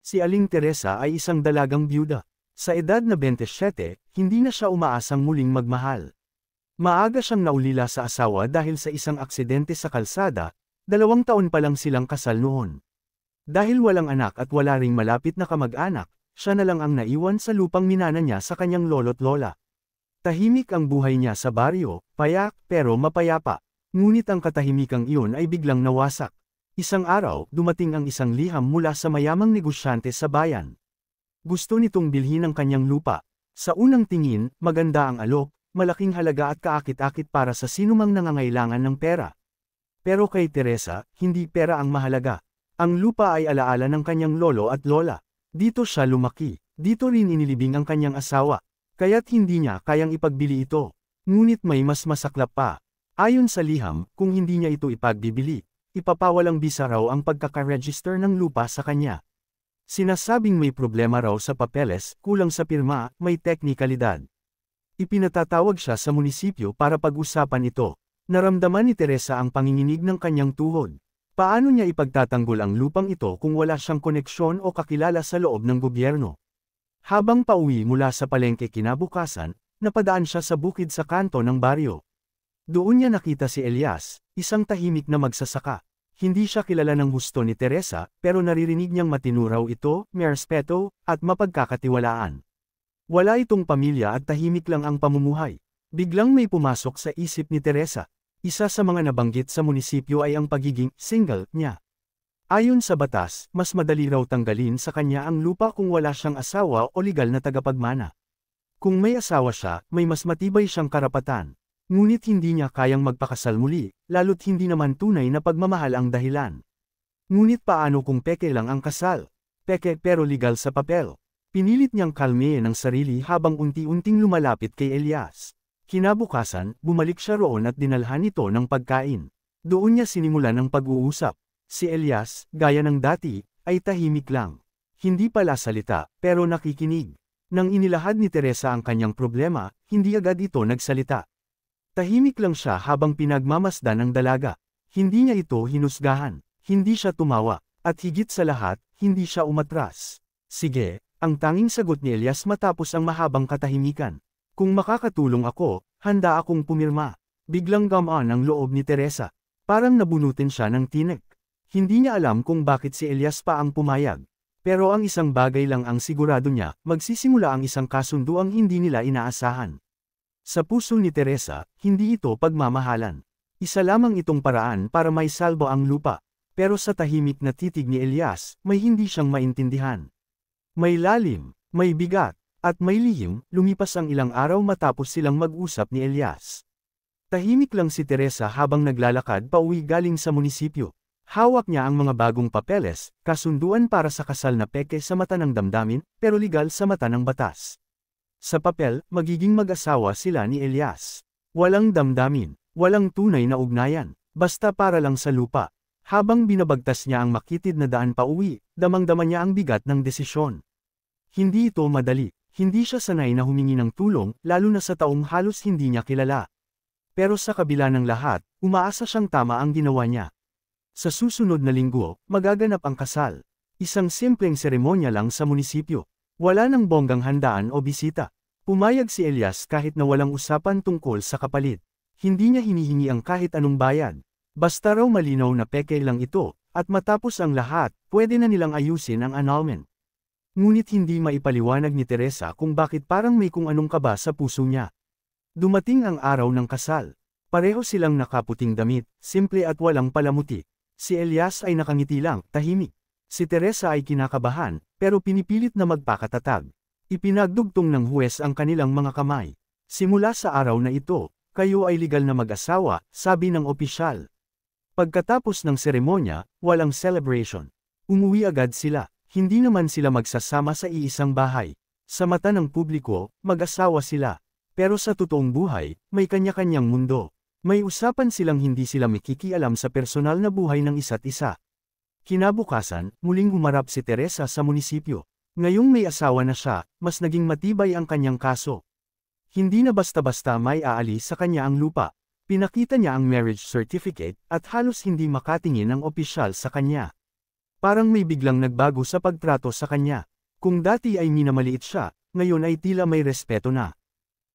Si Aling Teresa ay isang dalagang byuda. Sa edad na 27, hindi na siya umaasang muling magmahal. Maaga siyang naulila sa asawa dahil sa isang aksidente sa kalsada, 2 taon pa lang silang kasal noon. Dahil walang anak at wala ring malapit na kamag-anak, siya na lang ang naiwan sa lupang minana niya sa kanyang lolo't lola. Tahimik ang buhay niya sa baryo, payak pero mapayapa. Ngunit ang katahimikang iyon ay biglang nawasak. Isang araw, dumating ang isang liham mula sa mayamang negosyante sa bayan. Gusto nitong bilhin ang kanyang lupa. Sa unang tingin, maganda ang alok, malaking halaga at kaakit-akit para sa sinumang nangangailangan ng pera. Pero kay Teresa, hindi pera ang mahalaga. Ang lupa ay alaala ng kanyang lolo at lola. Dito siya lumaki, dito rin inilibing ang kanyang asawa. Kaya't hindi niya kayang ipagbili ito. Ngunit may mas masaklap pa. Ayon sa liham, kung hindi niya ito ipagbibili, ipapawalang bisa raw ang pagkakaregister ng lupa sa kanya. Sinasabing may problema raw sa papeles, kulang sa pirma, may teknikalidad. Ipinatatawag siya sa munisipyo para pag-usapan ito. Naramdaman ni Teresa ang panginginig ng kanyang tuhod. Paano niya ipagtatanggol ang lupang ito kung wala siyang koneksyon o kakilala sa loob ng gobyerno? Habang pauwi mula sa palengke kinabukasan, napadaan siya sa bukid sa kanto ng baryo. Doon niya nakita si Elias, isang tahimik na magsasaka. Hindi siya kilala ng husto ni Teresa, pero naririnig niyang matinuraw ito, may respeto, at mapagkakatiwalaan. Wala itong pamilya at tahimik lang ang pamumuhay. Biglang may pumasok sa isip ni Teresa. Isa sa mga nabanggit sa munisipyo ay ang pagiging single niya. Ayon sa batas, mas madali raw tanggalin sa kanya ang lupa kung wala siyang asawa o legal na tagapagmana. Kung may asawa siya, may mas matibay siyang karapatan. Ngunit hindi niya kayang magpakasal muli, lalo't hindi naman tunay na pagmamahal ang dahilan. Ngunit paano kung peke lang ang kasal? Peke pero legal sa papel. Pinilit niyang kalmehin ang sarili habang unti-unting lumalapit kay Elias. Kinabukasan, bumalik siya roon at dinalhan ito ng pagkain. Doon niya sinimulan ang pag-uusap. Si Elias, gaya ng dati, ay tahimik lang. Hindi pala salita, pero nakikinig. Nang inilahad ni Teresa ang kanyang problema, hindi agad ito nagsalita. Tahimik lang siya habang pinagmamasdan ng dalaga. Hindi niya ito hinusgahan. Hindi siya tumawa. At higit sa lahat, hindi siya umatras. Sige, ang tanging sagot ni Elias matapos ang mahabang katahimikan. Kung makakatulong ako, handa akong pumirma. Biglang gamaan ang loob ni Teresa. Parang nabunutin siya ng tinik. Hindi niya alam kung bakit si Elias pa ang pumayag. Pero ang isang bagay lang ang sigurado niya, magsisimula ang isang kasunduang hindi nila inaasahan. Sa puso ni Teresa, hindi ito pagmamahalan. Isa lamang itong paraan para may salbo ang lupa. Pero sa tahimik na titig ni Elias, may hindi siyang maintindihan. May lalim, may bigat, at may lihim, lumipas ang ilang araw matapos silang mag-usap ni Elias. Tahimik lang si Teresa habang naglalakad pauwi galing sa munisipyo. Hawak niya ang mga bagong papeles, kasunduan para sa kasal na peke sa mata ng damdamin, pero legal sa mata ng batas. Sa papel, magiging mag-asawa sila ni Elias. Walang damdamin, walang tunay na ugnayan, basta para lang sa lupa. Habang binabagtas niya ang makitid na daan pauwi, damang-dama niya ang bigat ng desisyon. Hindi ito madali, hindi siya sanay na humingi ng tulong, lalo na sa taong halos hindi niya kilala. Pero sa kabila ng lahat, umaasa siyang tama ang ginawa niya. Sa susunod na linggo, magaganap ang kasal. Isang simpleng seremonya lang sa munisipyo. Wala nang bonggang handaan o bisita. Pumayag si Elias kahit na walang usapan tungkol sa kapalit. Hindi niya hinihingi ang kahit anong bayad. Basta raw malinaw na peke lang ito, at matapos ang lahat, pwede na nilang ayusin ang annulment. Ngunit hindi maipaliwanag ni Teresa kung bakit parang may kung anong kaba sa puso niya. Dumating ang araw ng kasal. Pareho silang nakaputing damit, simple at walang palamuti. Si Elias ay nakangiti lang, tahimik. Si Teresa ay kinakabahan, pero pinipilit na magpakatatag. Ipinagdugtong ng huwes ang kanilang mga kamay. Simula sa araw na ito, kayo ay legal na mag-asawa, sabi ng opisyal. Pagkatapos ng seremonya, walang celebration. Umuwi agad sila, hindi naman sila magsasama sa iisang bahay. Sa mata ng publiko, mag-asawa sila. Pero sa totoong buhay, may kanya-kanyang mundo. May usapan silang hindi sila makikialam sa personal na buhay ng isa't isa. Kinabukasan, muling humarap si Teresa sa munisipyo. Ngayong may asawa na siya, mas naging matibay ang kanyang kaso. Hindi na basta-basta may aalis sa kanya ang lupa. Pinakita niya ang marriage certificate, at halos hindi makatingin ang opisyal sa kanya. Parang may biglang nagbago sa pagtrato sa kanya. Kung dati ay minamaliit siya, ngayon ay tila may respeto na.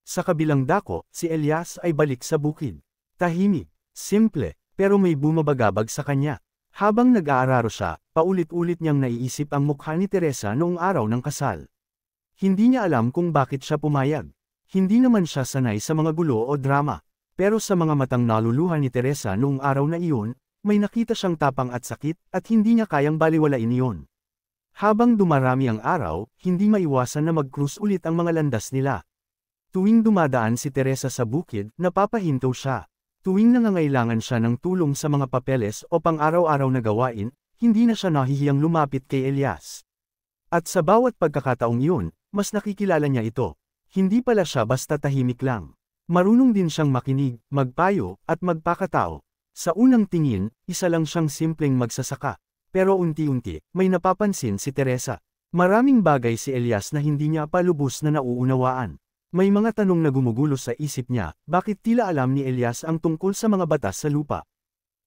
Sa kabilang dako, si Elias ay balik sa bukid. Tahimik, simple, pero may bumabagabag sa kanya. Habang nag-aararo siya, paulit-ulit niyang naiisip ang mukha ni Teresa noong araw ng kasal. Hindi niya alam kung bakit siya pumayag. Hindi naman siya sanay sa mga gulo o drama. Pero sa mga matang naluluha ni Teresa noong araw na iyon, may nakita siyang tapang at sakit, at hindi niya kayang baliwalain iyon. Habang dumarami ang araw, hindi maiwasan na mag-cruise ulit ang mga landas nila. Tuwing dumadaan si Teresa sa bukid, napapahinto siya. Tuwing nangangailangan siya ng tulong sa mga papeles o pang-araw-araw na gawain, hindi na siya nahihiyang lumapit kay Elias. At sa bawat pagkakataong iyon, mas nakikilala niya ito. Hindi pala siya basta tahimik lang. Marunong din siyang makinig, magpayo, at magpakatao. Sa unang tingin, isa lang siyang simpleng magsasaka. Pero unti-unti, may napapansin si Teresa. Maraming bagay si Elias na hindi niya pa lubos na nauunawaan. May mga tanong na gumugulo sa isip niya, bakit tila alam ni Elias ang tungkol sa mga batas sa lupa?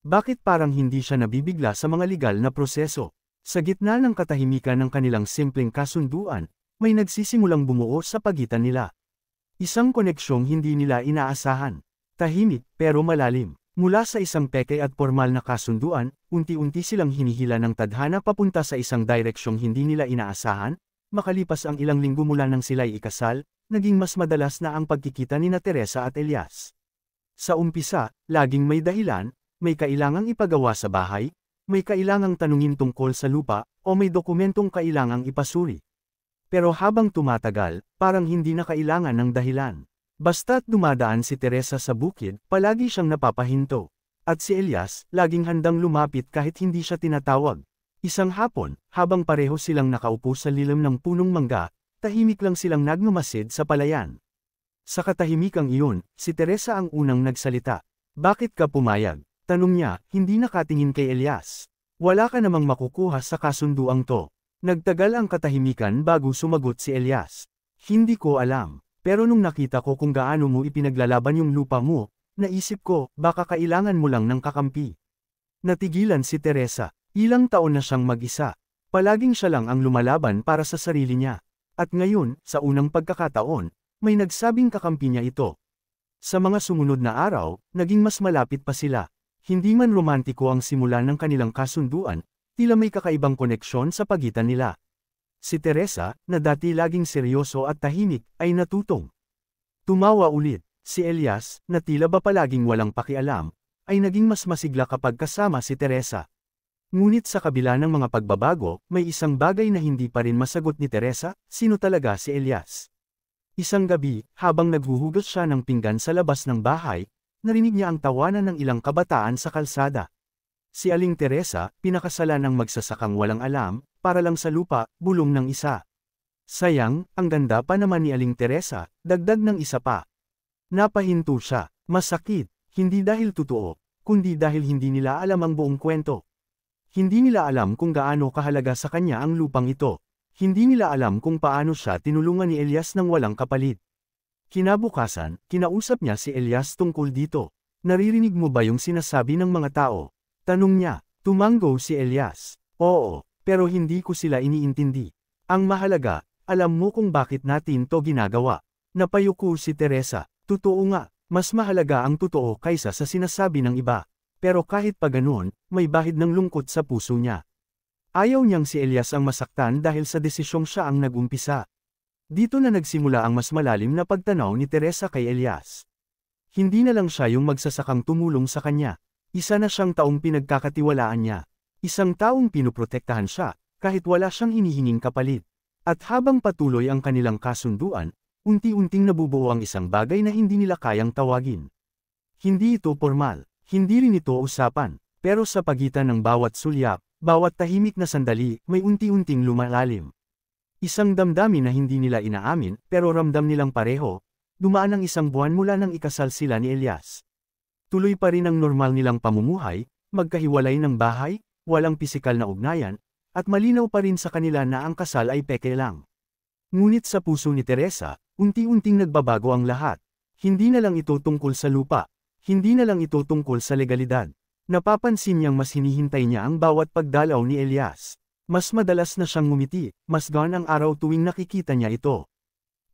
Bakit parang hindi siya nabibigla sa mga legal na proseso? Sa gitna ng katahimikan ng kanilang simpleng kasunduan, may nagsisimulang bumuo sa pagitan nila. Isang koneksyong hindi nila inaasahan. Tahimik, pero malalim. Mula sa isang peke at formal na kasunduan, unti-unti silang hinihila ng tadhana papunta sa isang direksyong hindi nila inaasahan. Makalipas ang ilang linggo mula nang sila'y ikasal, naging mas madalas na ang pagkikita ni Teresa at Elias. Sa umpisa, laging may dahilan, may kailangang ipagawa sa bahay, may kailangang tanungin tungkol sa lupa, o may dokumentong kailangang ipasuri. Pero habang tumatagal, parang hindi na kailangan ng dahilan. Basta't dumadaan si Teresa sa bukid, palagi siyang napapahinto. At si Elias, laging handang lumapit kahit hindi siya tinatawag. Isang hapon, habang pareho silang nakaupo sa lilim ng punong mangga, tahimik lang silang nagmamasid sa palayan. Sa katahimikang iyon, si Teresa ang unang nagsalita. Bakit ka pumayag? Tanong niya, hindi nakatingin kay Elias. Wala ka namang makukuha sa kasunduang to. Nagtagal ang katahimikan bago sumagot si Elias. Hindi ko alam. Pero nung nakita ko kung gaano mo ipinaglalaban yung lupa mo, naisip ko, baka kailangan mo lang ng kakampi. Natigilan si Teresa. Ilang taon na siyang mag-isa. Palaging siya lang ang lumalaban para sa sarili niya. At ngayon, sa unang pagkakataon, may nagsabing kakampi niya ito. Sa mga sumunod na araw, naging mas malapit pa sila. Hindi man romantiko ang simula ng kanilang kasunduan, tila may kakaibang koneksyon sa pagitan nila. Si Teresa, na dati laging seryoso at tahimik, ay natutong. Tumawa ulit. Si Elias, na tila ba palaging walang pakialam, ay naging mas masigla kapag kasama si Teresa. Ngunit sa kabila ng mga pagbabago, may isang bagay na hindi pa rin masagot ni Teresa, sino talaga si Elias. Isang gabi, habang naghuhugas siya ng pinggan sa labas ng bahay, narinig niya ang tawanan ng ilang kabataan sa kalsada. Si Aling Teresa, pinakasalan ng magsasakang walang alam, para lang sa lupa, bulong ng isa. Sayang, ang ganda pa naman ni Aling Teresa, dagdag ng isa pa. Napahinto siya, masakit, hindi dahil totoo, kundi dahil hindi nila alam ang buong kwento. Hindi nila alam kung gaano kahalaga sa kanya ang lupang ito. Hindi nila alam kung paano siya tinulungan ni Elias ng walang kapalit. Kinabukasan, kinausap niya si Elias tungkol dito. Naririnig mo ba yung sinasabi ng mga tao? Tanong niya. Tumanggo si Elias. Oo, pero hindi ko sila iniintindi. Ang mahalaga, alam mo kung bakit natin to ginagawa. Napayuko si Teresa. Totoo nga, mas mahalaga ang totoo kaysa sa sinasabi ng iba. Pero kahit pa ganoon, may bahid ng lungkot sa puso niya. Ayaw niyang si Elias ang masaktan dahil sa desisyong siya ang nag-umpisa. Dito na nagsimula ang mas malalim na pagtanaw ni Teresa kay Elias. Hindi na lang siya yung magsasakang tumulong sa kanya. Isa na siyang taong pinagkakatiwalaan niya. Isang taong pinuprotektahan siya, kahit wala siyang hinihinging kapalit. At habang patuloy ang kanilang kasunduan, unti-unting nabubuo ang isang bagay na hindi nila kayang tawagin. Hindi ito formal, hindi rin ito usapan, pero sa pagitan ng bawat sulyap, bawat tahimik na sandali, may unti-unting lumalalim. Isang damdamin na hindi nila inaamin, pero ramdam nilang pareho. Dumaan ang isang buwan mula nang ikasal sila ni Elias. Tuloy pa rin ang normal nilang pamumuhay, magkahiwalay ng bahay, walang pisikal na ugnayan, at malinaw pa rin sa kanila na ang kasal ay peke lang. Ngunit sa puso ni Teresa, unti-unting nagbabago ang lahat. Hindi na lang ito tungkol sa lupa, hindi na lang ito tungkol sa legalidad. Napapansin niyang mas hinihintay niya ang bawat pagdalaw ni Elias. Mas madalas na siyang ngumiti, mas gaan ang araw tuwing nakikita niya ito.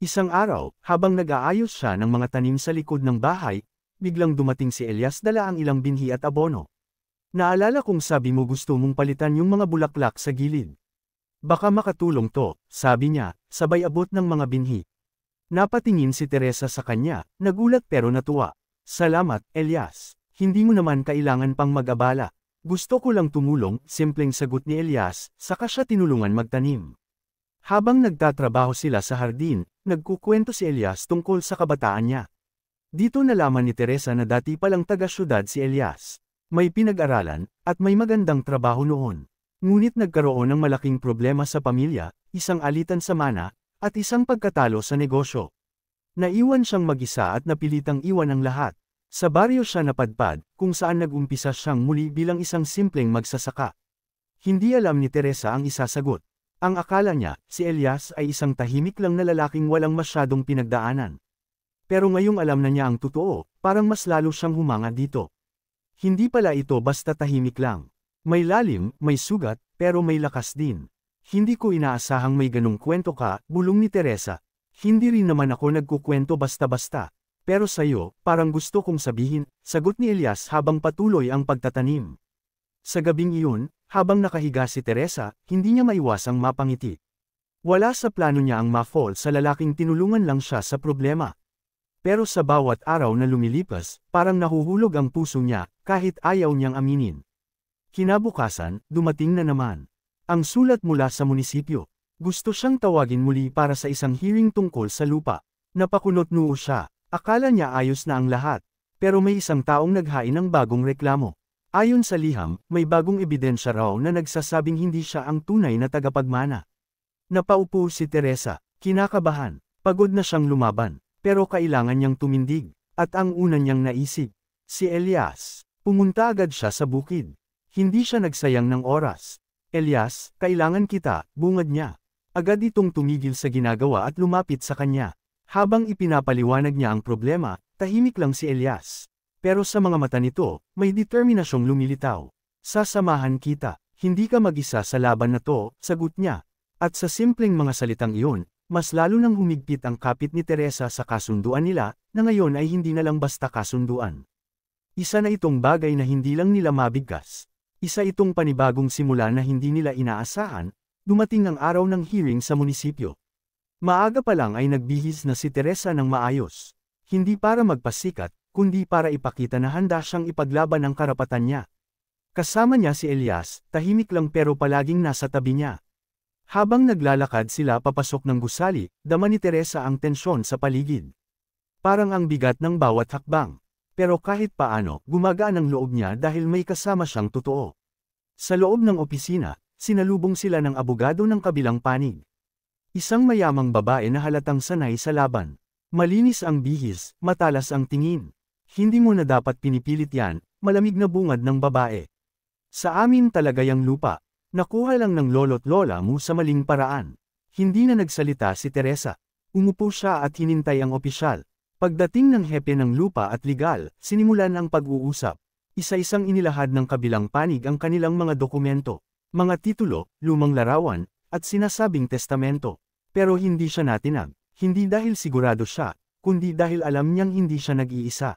Isang araw, habang nag-aayos siya ng mga tanim sa likod ng bahay, biglang dumating si Elias dala ang ilang binhi at abono. Naalala kong sabi mo gusto mong palitan yung mga bulaklak sa gilid. Baka makatulong to, sabi niya, sabay abot ng mga binhi. Napatingin si Teresa sa kanya, nagulat pero natuwa. Salamat, Elias. Hindi mo naman kailangan pang mag-abala. Gusto ko lang tumulong, simpleng sagot ni Elias, saka siya tinulungan magtanim. Habang nagtatrabaho sila sa hardin, nagkukwento si Elias tungkol sa kabataan niya. Dito nalaman ni Teresa na dati palang taga-syudad si Elias. May pinag-aralan, at may magandang trabaho noon. Ngunit nagkaroon ng malaking problema sa pamilya, isang alitan sa mana, at isang pagkatalo sa negosyo. Naiwan siyang mag-isa at napilitang iwan ang lahat. Sa baryo siya napadpad, kung saan nag-umpisa siyang muli bilang isang simpleng magsasaka. Hindi alam ni Teresa ang isasagot. Ang akala niya, si Elias ay isang tahimik lang na lalaking walang masyadong pinagdaanan. Pero ngayong alam na niya ang totoo, parang mas lalo siyang humanga dito. Hindi pala ito basta tahimik lang. May lalim, may sugat, pero may lakas din. Hindi ko inaasahang may ganong kwento ka, bulong ni Teresa. Hindi rin naman ako nagkukwento basta-basta. Pero sa'yo, parang gusto kong sabihin, sagot ni Elias habang patuloy ang pagtatanim. Sa gabing iyon, habang nakahiga si Teresa, hindi niya maiwasang mapangiti. Wala sa plano niya ang ma-fall sa lalaking tinulungan lang siya sa problema. Pero sa bawat araw na lumilipas, parang nahuhulog ang puso niya, kahit ayaw niyang aminin. Kinabukasan, dumating na naman. Ang sulat mula sa munisipyo. Gusto siyang tawagin muli para sa isang hearing tungkol sa lupa. Napakunot noo siya. Akala niya ayos na ang lahat. Pero may isang taong naghain ng bagong reklamo. Ayon sa liham, may bagong ebidensya raw na nagsasabing hindi siya ang tunay na tagapagmana. Napaupo si Teresa, kinakabahan, pagod na siyang lumaban, pero kailangan niyang tumindig, at ang una niyang naisip, si Elias. Pumunta agad siya sa bukid. Hindi siya nagsayang ng oras. Elias, kailangan kita, bungad niya. Agad itong tumigil sa ginagawa at lumapit sa kanya. Habang ipinapaliwanag niya ang problema, tahimik lang si Elias. Pero sa mga mata nito, may determinasyong lumilitaw. Sasamahan kita, hindi ka mag-isa sa laban na to, sagot niya. At sa simpleng mga salitang iyon, mas lalo nang humigpit ang kapit ni Teresa sa kasunduan nila, na ngayon ay hindi na lang basta kasunduan. Isa na itong bagay na hindi lang nila mabigkas. Isa itong panibagong simula na hindi nila inaasahan, dumating ang araw ng hearing sa munisipyo. Maaga pa lang ay nagbihis na si Teresa ng maayos. Hindi para magpasikat, kundi para ipakita na handa siyang ipaglaban ang karapatan niya. Kasama niya si Elias, tahimik lang pero palaging nasa tabi niya. Habang naglalakad sila papasok ng gusali, dama ni Teresa ang tensyon sa paligid. Parang ang bigat ng bawat hakbang. Pero kahit paano, gumagaan ang loob niya dahil may kasama siyang totoo. Sa loob ng opisina, sinalubong sila ng abogado ng kabilang panig. Isang mayamang babae na halatang sanay sa laban. Malinis ang bihis, matalas ang tingin. Hindi mo na dapat pinipilit yan, malamig na bungad ng babae. Sa amin talaga yang lupa. Nakuha lang ng lolo't lola mo sa maling paraan. Hindi na nagsalita si Teresa. Umupo siya at hinintay ang opisyal. Pagdating ng hepe ng lupa at legal, sinimulan ang pag-uusap. Isa-isang inilahad ng kabilang panig ang kanilang mga dokumento, mga titulo, lumang larawan, at sinasabing testamento. Pero hindi siya natinag. Hindi dahil sigurado siya, kundi dahil alam niyang hindi siya nag-iisa.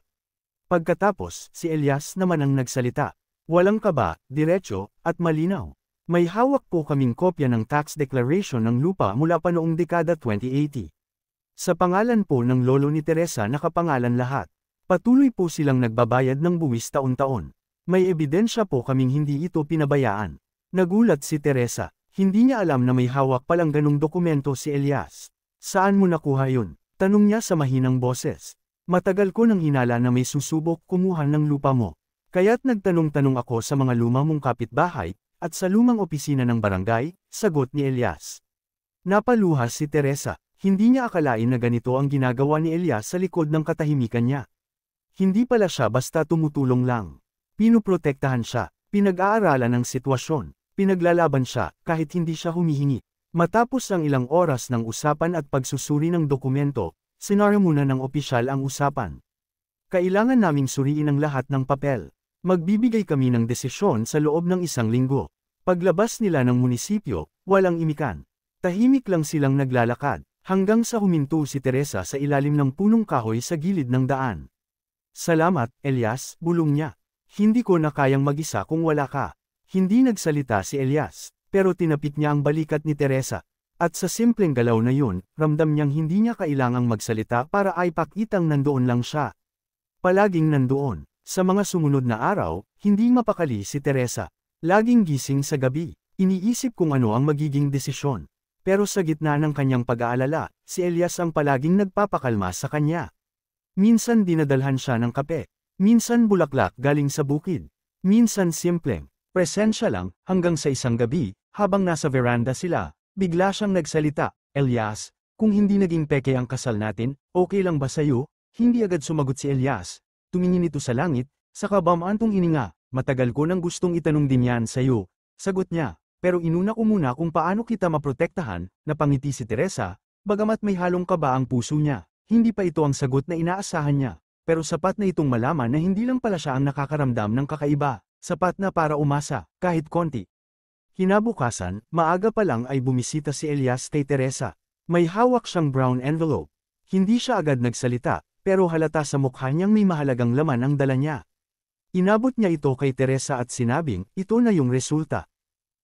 Pagkatapos, si Elias naman ang nagsalita. Walang kaba, diretso, at malinaw. May hawak po kaming kopya ng tax declaration ng lupa mula pa noong dekada 2080. Sa pangalan po ng lolo ni Teresa nakapangalan lahat. Patuloy po silang nagbabayad ng buwis taon-taon. May ebidensya po kaming hindi ito pinabayaan. Nagulat si Teresa. Hindi niya alam na may hawak palang ganung dokumento si Elias. Saan mo nakuha yun? Tanong niya sa mahinang boses. Matagal ko nang hinala na may susubok kumuha ng lupa mo. Kaya't nagtanong-tanong ako sa mga luma mong kapitbahay, at sa lumang opisina ng barangay, sagot ni Elias. Napaluha si Teresa. Hindi niya akalain na ganito ang ginagawa ni Elias sa likod ng katahimikan niya. Hindi pala siya basta tumutulong lang. Pinuprotektahan siya, pinag-aaralan ng sitwasyon, pinaglalaban siya kahit hindi siya humihingi. Matapos ang ilang oras ng usapan at pagsusuri ng dokumento, sinara muna ng opisyal ang usapan. Kailangan naming suriin ang lahat ng papel. Magbibigay kami ng desisyon sa loob ng 1 linggo. Paglabas nila ng munisipyo, walang imikan. Tahimik lang silang naglalakad, hanggang sa huminto si Teresa sa ilalim ng punong kahoy sa gilid ng daan. Salamat, Elias, bulong niya. Hindi ko na kayang mag-isa kung wala ka. Hindi nagsalita si Elias, pero tinapik niya ang balikat ni Teresa. At sa simpleng galaw na yun, ramdam niyang hindi niya kailangang magsalita para ay pakitang nandoon lang siya. Palaging nandoon. Sa mga sumunod na araw, hindi mapakali si Teresa. Laging gising sa gabi, iniisip kung ano ang magiging desisyon. Pero sa gitna ng kanyang pag-aalala, si Elias ang palaging nagpapakalma sa kanya. Minsan dinadalhan siya ng kape, minsan bulaklak galing sa bukid, minsan simpleng presensya lang, hanggang sa isang gabi, habang nasa veranda sila, bigla siyang nagsalita. Elias, kung hindi naging peke ang kasal natin, okay lang ba sa'yo? Hindi agad sumagot si Elias. Tumingin ito sa langit, saka bamaantong hininga. Matagal ko nang gustong itanong din yan sa'yo. Sagot niya, pero inuna ko muna kung paano kita maprotektahan. Napangiti si Teresa, bagamat may halong kaba ang puso niya. Hindi pa ito ang sagot na inaasahan niya, pero sapat na itong malaman na hindi lang pala siya ang nakakaramdam ng kakaiba. Sapat na para umasa, kahit konti. Kinabukasan, maaga pa lang ay bumisita si Elias kay Teresa. May hawak siyang brown envelope. Hindi siya agad nagsalita, pero halata sa mukha niyang may mahalagang laman ang dala niya. Inabot niya ito kay Teresa at sinabing, ito na yung resulta.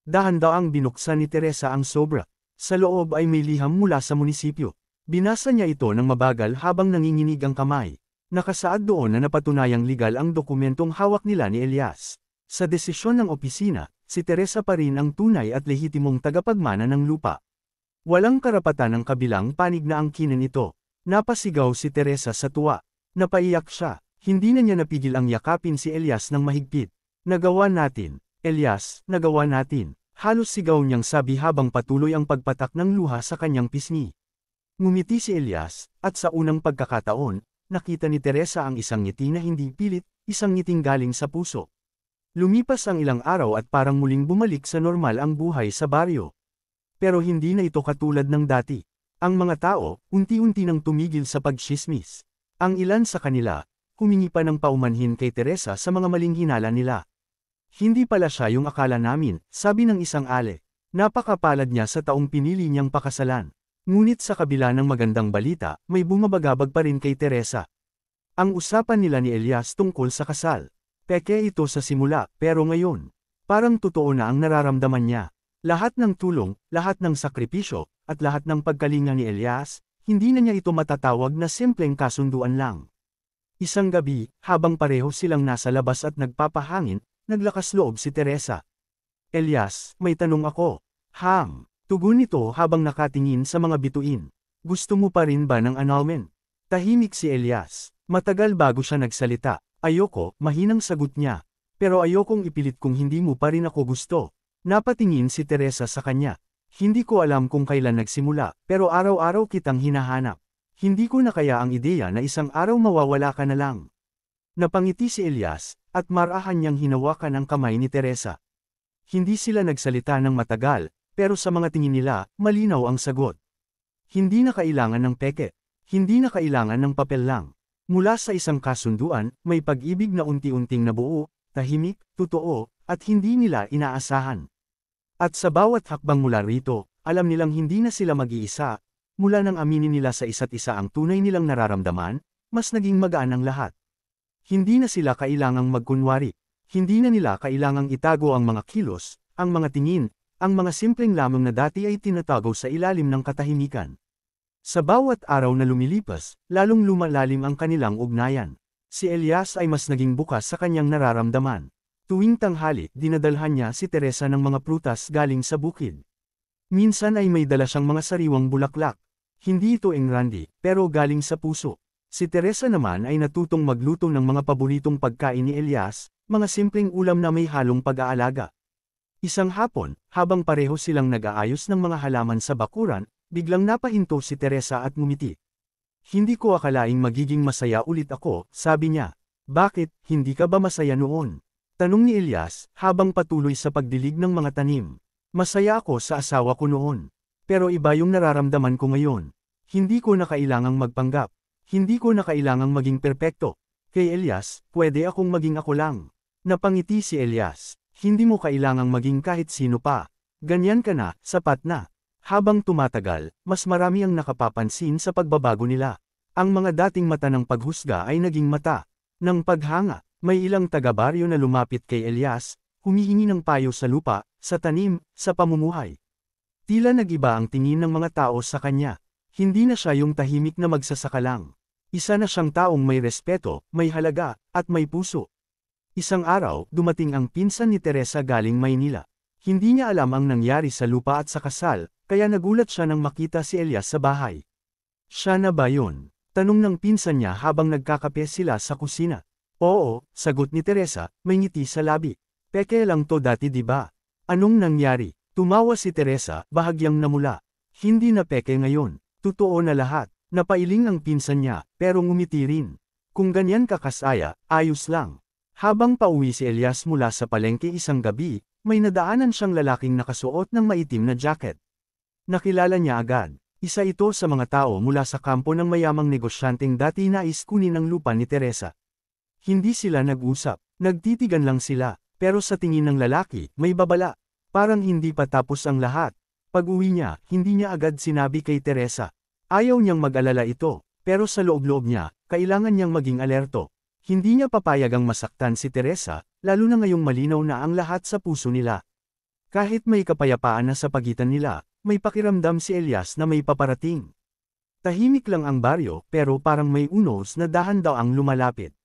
Dahan-daang binuksan ni Teresa ang sobra. Sa loob ay may liham mula sa munisipyo. Binasa niya ito ng mabagal habang nanginginig ang kamay. Nakasaad doon na napatunayang legal ang dokumentong hawak nila ni Elias. Sa desisyon ng opisina, si Teresa pa rin ang tunay at lehitimong tagapagmana ng lupa. Walang karapatan ng kabilang panig na angkinin ito. Napasigaw si Teresa sa tuwa. Napaiyak siya. Hindi na niya napigil ang yakapin si Elias ng mahigpit. Nagawa natin, Elias, nagawa natin. Halos sigaw niyang sabi habang patuloy ang pagpatak ng luha sa kanyang pisngi. Ngumiti si Elias, at sa unang pagkakataon, nakita ni Teresa ang isang ngiti na hindi pilit, isang ngiting galing sa puso. Lumipas ang ilang araw at parang muling bumalik sa normal ang buhay sa baryo. Pero hindi na ito katulad ng dati. Ang mga tao, unti-unti nang tumigil sa pagtsismis. Ang ilan sa kanila, humingi pa ng paumanhin kay Teresa sa mga maling hinala nila. Hindi pala siya yung akala namin, sabi ng isang ale. Napakapalad niya sa taong pinili niyang pakasalan. Ngunit sa kabila ng magandang balita, may bumabagabag pa rin kay Teresa. Ang usapan nila ni Elias tungkol sa kasal. Peke ito sa simula, pero ngayon, parang totoo na ang nararamdaman niya. Lahat ng tulong, lahat ng sakripisyo, at lahat ng pagkalinga ni Elias, hindi na niya ito matatawag na simpleng kasunduan lang. Isang gabi, habang pareho silang nasa labas at nagpapahangin, naglakas loob si Teresa. Elias, may tanong ako. Tugon nito habang nakatingin sa mga bituin. Gusto mo pa rin ba ng annulment? Tahimik si Elias. Matagal bago siya nagsalita. Ayoko, mahinang sagot niya. Pero ayokong ipilit kung hindi mo pa rin ako gusto. Napatingin si Teresa sa kanya. Hindi ko alam kung kailan nagsimula, pero araw-araw kitang hinahanap. Hindi ko na kaya ang ideya na isang araw mawawala ka na lang. Napangiti si Elias, at marahan niyang hinawakan ang kamay ni Teresa. Hindi sila nagsalita ng matagal, pero sa mga tingin nila, malinaw ang sagot. Hindi na kailangan ng peke. Hindi na kailangan ng papel lang. Mula sa isang kasunduan, may pag-ibig na unti-unting nabuo, tahimik, totoo, at hindi nila inaasahan. At sa bawat hakbang mula rito, alam nilang hindi na sila mag-iisa. Mula nang aminin nila sa isa't isa ang tunay nilang nararamdaman, mas naging magaan ang lahat. Hindi na sila kailangang magkunwari. Hindi na nila kailangang itago ang mga kilos, ang mga tingin, ang mga simpleng lamang na dati ay tinatago sa ilalim ng katahimikan. Sa bawat araw na lumilipas, lalong lumalalim ang kanilang ugnayan. Si Elias ay mas naging bukas sa kanyang nararamdaman. Tuwing tanghali, dinadalhan niya si Teresa ng mga prutas galing sa bukid. Minsan ay may dala siyang mga sariwang bulaklak. Hindi ito engrandi, pero galing sa puso. Si Teresa naman ay natutong magluto ng mga paboritong pagkain ni Elias, mga simpleng ulam na may halong pag-aalaga. Isang hapon, habang pareho silang nag-aayos ng mga halaman sa bakuran, biglang napahinto si Teresa at ngumiti. Hindi ko akalaing magiging masaya ulit ako, sabi niya. Bakit, hindi ka ba masaya noon? Tanong ni Elias, habang patuloy sa pagdilig ng mga tanim. Masaya ako sa asawa ko noon. Pero iba yung nararamdaman ko ngayon. Hindi ko na kailangang magpanggap. Hindi ko na kailangang maging perpekto. Kay Elias, pwede akong maging ako lang. Napangiti si Elias. Hindi mo kailangang maging kahit sino pa. Ganyan ka na, sapat na. Habang tumatagal, mas marami ang nakapapansin sa pagbabago nila. Ang mga dating mata ng paghusga ay naging mata ng paghanga. May ilang taga-baryo na lumapit kay Elias, humihingi ng payo sa lupa, sa tanim, sa pamumuhay. Tila nag-iba ang tingin ng mga tao sa kanya. Hindi na siya yung tahimik na magsasaka lang. Isa na siyang taong may respeto, may halaga, at may puso. Isang araw, dumating ang pinsan ni Teresa galing Maynila. Hindi niya alam ang nangyari sa lupa at sa kasal, kaya nagulat siya nang makita si Elias sa bahay. Siya na ba yun? Tanong ng pinsan niya habang nagkakape sila sa kusina. Oo, sagot ni Teresa, may ngiti sa labi. Peke lang to dati di ba? Anong nangyari? Tumawa si Teresa, bahagyang namula. Hindi na peke ngayon. Totoo na lahat. Napailing ang pinsan niya, pero ngumiti rin. Kung ganyan ka kasaya, ayos lang. Habang pauwi si Elias mula sa palengke isang gabi, may nadaanan siyang lalaking nakasuot ng maitim na jacket. Nakilala niya agad. Isa ito sa mga tao mula sa kampo ng mayamang negosyanteng dati nais kunin ang lupa ni Teresa. Hindi sila nag-usap, nagtitigan lang sila, pero sa tingin ng lalaki, may babala. Parang hindi pa tapos ang lahat. Pag-uwi niya, hindi niya agad sinabi kay Teresa. Ayaw niyang mag-alala ito, pero sa loob-loob niya, kailangan niyang maging alerto. Hindi niya papayagang masaktan si Teresa, lalo na ngayong malinaw na ang lahat sa puso nila. Kahit may kapayapaan na sa pagitan nila, may pakiramdam si Elias na may paparating. Tahimik lang ang baryo, pero parang may unos na dahan daw ang lumalapit.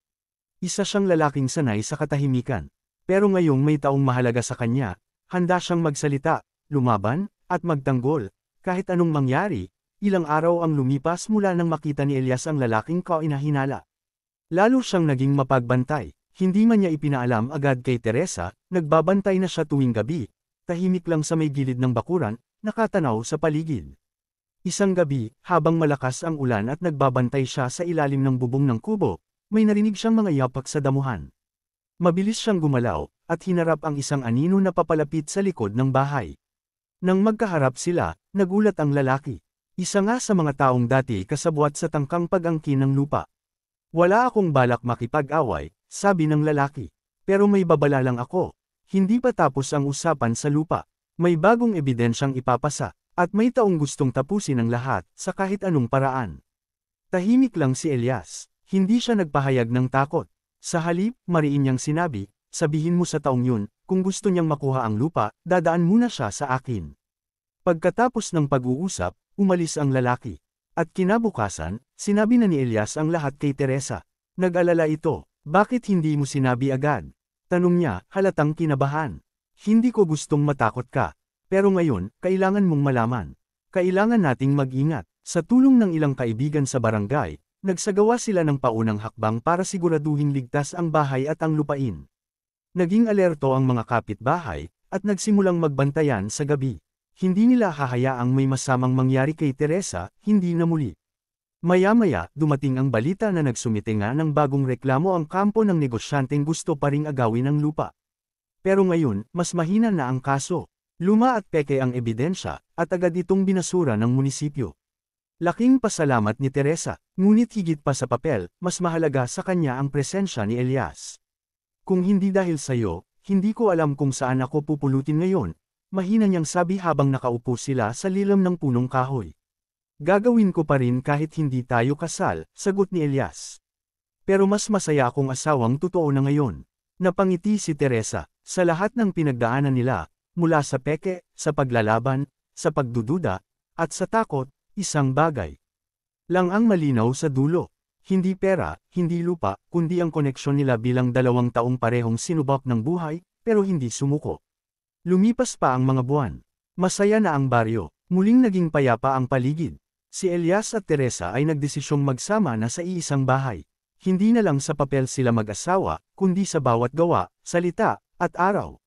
Isa siyang lalaking sanay sa katahimikan. Pero ngayong may taong mahalaga sa kanya, handa siyang magsalita, lumaban, at magtanggol. Kahit anong mangyari, ilang araw ang lumipas mula nang makita ni Elias ang lalaking kainahinala. Lalo siyang naging mapagbantay. Hindi man niya ipinaalam agad kay Teresa, nagbabantay na siya tuwing gabi. Tahimik lang sa may gilid ng bakuran, nakatanaw sa paligid. Isang gabi, habang malakas ang ulan at nagbabantay siya sa ilalim ng bubong ng kubo, may narinig siyang mga yapak sa damuhan. Mabilis siyang gumalaw, at hinarap ang isang anino na papalapit sa likod ng bahay. Nang magkaharap sila, nagulat ang lalaki. Isa nga sa mga taong dati kasabwat sa tangkang pag-angkin ng lupa. Wala akong balak makipag-away, sabi ng lalaki. Pero may babala lang ako. Hindi pa tapos ang usapan sa lupa. May bagong ebidensyang ipapasa, at may taong gustong tapusin ang lahat, sa kahit anong paraan. Tahimik lang si Elias. Hindi siya nagpahayag ng takot. Sa halip, mariin niyang sinabi, sabihin mo sa taong yun, kung gusto niyang makuha ang lupa, dadaan muna siya sa akin. Pagkatapos ng pag-uusap, umalis ang lalaki. At kinabukasan, sinabi na ni Elias ang lahat kay Teresa. Nag-alala ito, bakit hindi mo sinabi agad? Tanong niya, halatang kinabahan. Hindi ko gustong matakot ka. Pero ngayon, kailangan mong malaman. Kailangan nating mag-ingat. Sa tulong ng ilang kaibigan sa barangay, nagsagawa sila ng paunang hakbang para siguraduhin ligtas ang bahay at ang lupain. Naging alerto ang mga kapitbahay, at nagsimulang magbantayan sa gabi. Hindi nila hahayaang may masamang mangyari kay Teresa, hindi na muli. Maya-maya, dumating ang balita na nagsumite nga ng bagong reklamo ang kampo ng negosyanteng gusto pa ring agawin ang lupa. Pero ngayon, mas mahina na ang kaso. Luma at peke ang ebidensya, at agad itong binasura ng munisipyo. Laking pasalamat ni Teresa, ngunit higit pa sa papel, mas mahalaga sa kanya ang presensya ni Elias. Kung hindi dahil sa'yo, hindi ko alam kung saan ako pupulutin ngayon. Mahina niyang sabi habang nakaupo sila sa lilam ng punong kahoy. Gagawin ko pa rin kahit hindi tayo kasal, sagot ni Elias. Pero mas masaya akong asawang totoo na ngayon. Napangiti si Teresa, sa lahat ng pinagdaanan nila, mula sa peke, sa paglalaban, sa pagdududa, at sa takot, isang bagay lang ang malinaw sa dulo. Hindi pera, hindi lupa, kundi ang koneksyon nila bilang 2 taong parehong sinubok ng buhay, pero hindi sumuko. Lumipas pa ang mga buwan. Masaya na ang baryo. Muling naging payapa ang paligid. Si Elias at Teresa ay nagdesisyong magsama na sa iisang bahay. Hindi na lang sa papel sila mag-asawa, kundi sa bawat gawa, salita, at araw.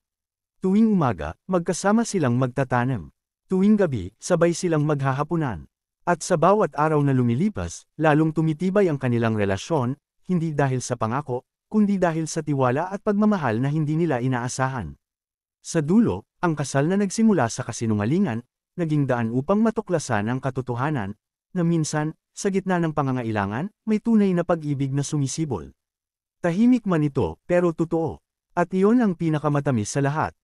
Tuwing umaga, magkasama silang magtatanam. Tuwing gabi, sabay silang maghahapunan. At sa bawat araw na lumilipas, lalong tumitibay ang kanilang relasyon, hindi dahil sa pangako, kundi dahil sa tiwala at pagmamahal na hindi nila inaasahan. Sa dulo, ang kasal na nagsimula sa kasinungalingan, naging daan upang matuklasan ang katotohanan, na minsan, sa gitna ng pangangailangan, may tunay na pag-ibig na sumisibol. Tahimik man ito, pero totoo. At iyon ang pinakamatamis sa lahat.